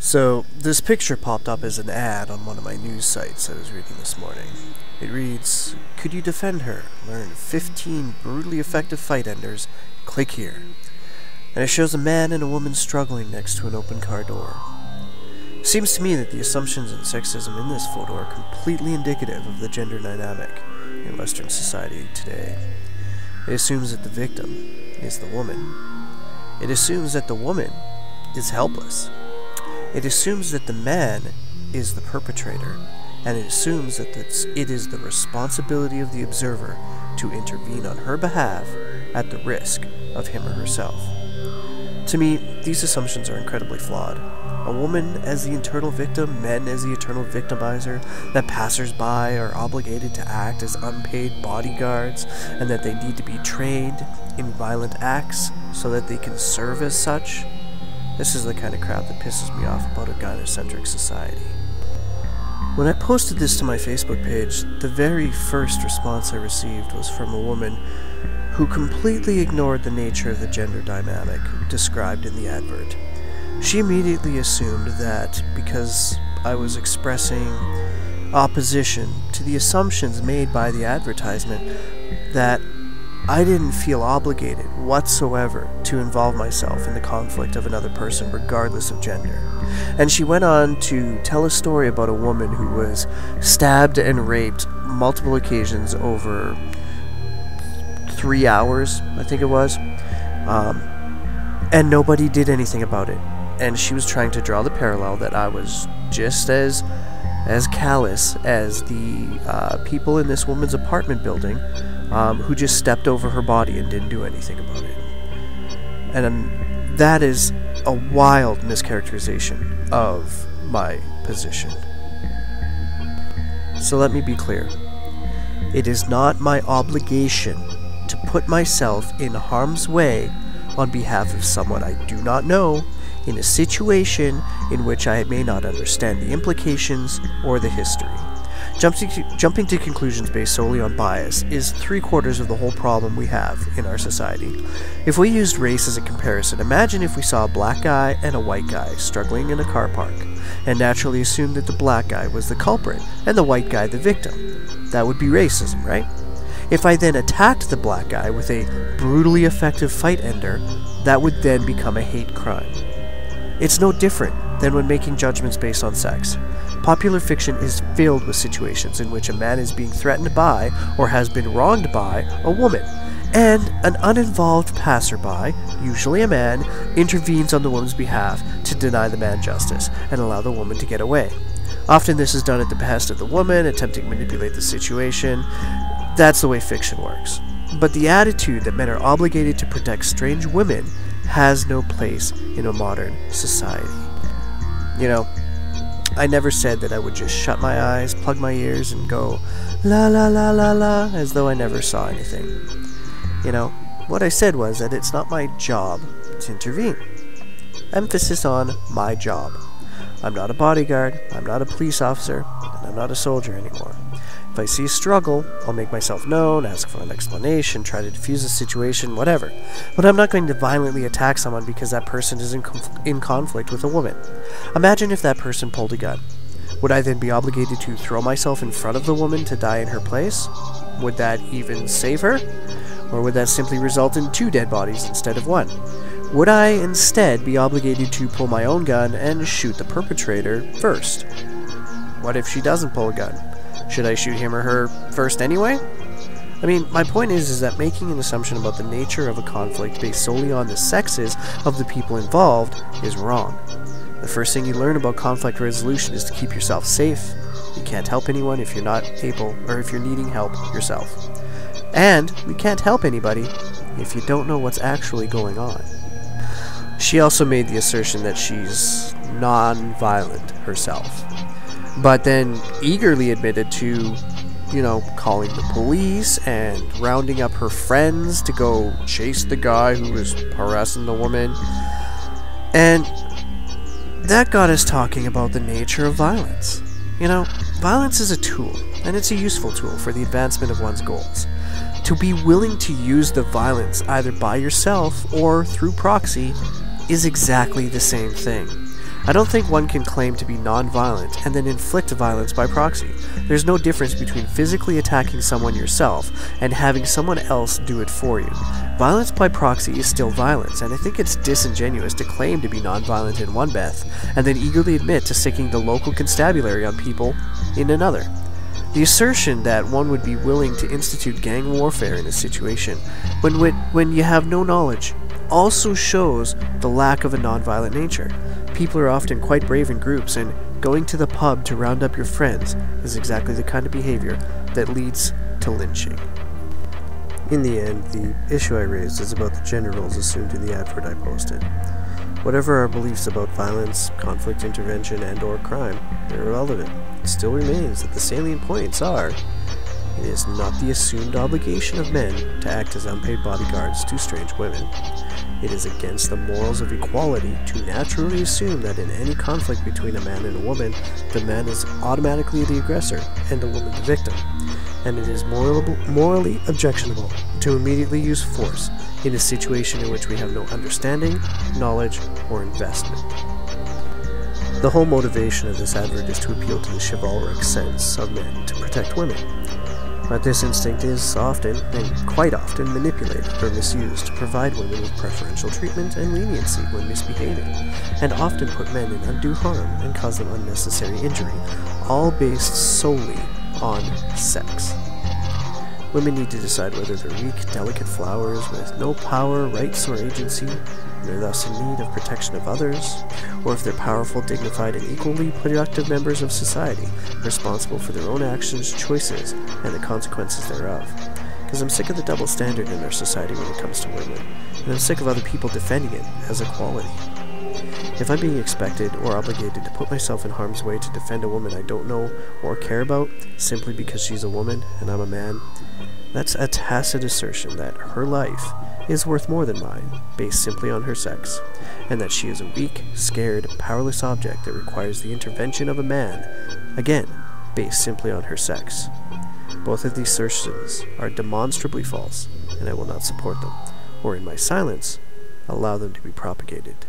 So, this picture popped up as an ad on one of my news sites I was reading this morning. It reads, "Could you defend her? Learn 15 brutally effective fight enders. Click here." And it shows a man and a woman struggling next to an open car door. It seems to me that the assumptions and sexism in this photo are completely indicative of the gender dynamic in Western society today. It assumes that the victim is the woman. It assumes that the woman is helpless. It assumes that the man is the perpetrator, and it assumes that it is the responsibility of the observer to intervene on her behalf at the risk of him or herself. To me, these assumptions are incredibly flawed. A woman as the eternal victim, men as the eternal victimizer, that passers-by are obligated to act as unpaid bodyguards, and that they need to be trained in violent acts so that they can serve as such. This is the kind of crap that pisses me off about a gynocentric society. When I posted this to my Facebook page, the very first response I received was from a woman who completely ignored the nature of the gender dynamic described in the advert. She immediately assumed that because I was expressing opposition to the assumptions made by the advertisement, that I didn't feel obligated whatsoever to involve myself in the conflict of another person regardless of gender. And she went on to tell a story about a woman who was stabbed and raped multiple occasions over 3 hours, I think it was, and nobody did anything about it. And she was trying to draw the parallel that I was just as callous as the people in this woman's apartment building who just stepped over her body and didn't do anything about it. And that is a wild mischaracterization of my position. So let me be clear. It is not my obligation to put myself in harm's way on behalf of someone I do not know in a situation in which I may not understand the implications or the history. Jumping to conclusions based solely on bias is 3/4 of the whole problem we have in our society. If we used race as a comparison, imagine if we saw a black guy and a white guy struggling in a car park, and naturally assumed that the black guy was the culprit and the white guy the victim. That would be racism, right? If I then attacked the black guy with a brutally effective fight ender, that would then become a hate crime. It's no different than when making judgments based on sex. Popular fiction is filled with situations in which a man is being threatened by, or has been wronged by, a woman, and an uninvolved passerby, usually a man, intervenes on the woman's behalf to deny the man justice and allow the woman to get away. Often this is done at the behest of the woman, attempting to manipulate the situation. That's the way fiction works. But the attitude that men are obligated to protect strange women has no place in a modern society. You know, I never said that I would just shut my eyes, plug my ears, and go la la la la la as though I never saw anything. You know, what I said was that it's not my job to intervene. Emphasis on my job. I'm not a bodyguard, I'm not a police officer, and I'm not a soldier anymore. If I see a struggle, I'll make myself known, ask for an explanation, try to defuse the situation, whatever. But I'm not going to violently attack someone because that person is in conflict with a woman. Imagine if that person pulled a gun. Would I then be obligated to throw myself in front of the woman to die in her place? Would that even save her? Or would that simply result in 2 dead bodies instead of 1? Would I instead be obligated to pull my own gun and shoot the perpetrator first? What if she doesn't pull a gun? Should I shoot him or her first anyway? I mean, my point is that making an assumption about the nature of a conflict based solely on the sexes of the people involved is wrong. The first thing you learn about conflict resolution is to keep yourself safe. You can't help anyone if you're not able, or if you're needing help yourself. And we can't help anybody if you don't know what's actually going on. She also made the assertion that she's non-violent herself, but then eagerly admitted to, you know, calling the police and rounding up her friends to go chase the guy who was harassing the woman. And that got us talking about the nature of violence. You know, violence is a tool, and it's a useful tool for the advancement of one's goals. To be willing to use the violence either by yourself or through proxy is exactly the same thing. I don't think one can claim to be non-violent and then inflict violence by proxy. There's no difference between physically attacking someone yourself and having someone else do it for you. Violence by proxy is still violence, and I think it's disingenuous to claim to be non-violent in one breath and then eagerly admit to sticking the local constabulary on people in another. The assertion that one would be willing to institute gang warfare in a situation when you have no knowledge also shows the lack of a non-violent nature. People are often quite brave in groups, and going to the pub to round up your friends is exactly the kind of behavior that leads to lynching. In the end, the issue I raised is about the gender roles assumed in the advert I posted. Whatever our beliefs about violence, conflict intervention, and/or crime, they're irrelevant. It still remains that the salient points are: it is not the assumed obligation of men to act as unpaid bodyguards to strange women. It is against the morals of equality to naturally assume that in any conflict between a man and a woman, the man is automatically the aggressor and the woman the victim. And it is morally objectionable to immediately use force in a situation in which we have no understanding, knowledge, or investment. The whole motivation of this advert is to appeal to the chivalric sense of men to protect women. But this instinct is often, and quite often, manipulated or misused to provide women with preferential treatment and leniency when misbehaving, and often put men in undue harm and cause them unnecessary injury, all based solely on sex. Women need to decide whether they're weak, delicate flowers with no power, rights, or agency, and are thus in need of protection of others, or if they're powerful, dignified, and equally productive members of society, responsible for their own actions, choices, and the consequences thereof. Because I'm sick of the double standard in our society when it comes to women, and I'm sick of other people defending it as equality. If I'm being expected or obligated to put myself in harm's way to defend a woman I don't know or care about simply because she's a woman and I'm a man, that's a tacit assertion that her life is worth more than mine, based simply on her sex, and that she is a weak, scared, powerless object that requires the intervention of a man, again, based simply on her sex. Both of these assertions are demonstrably false, and I will not support them, or in my silence, allow them to be propagated.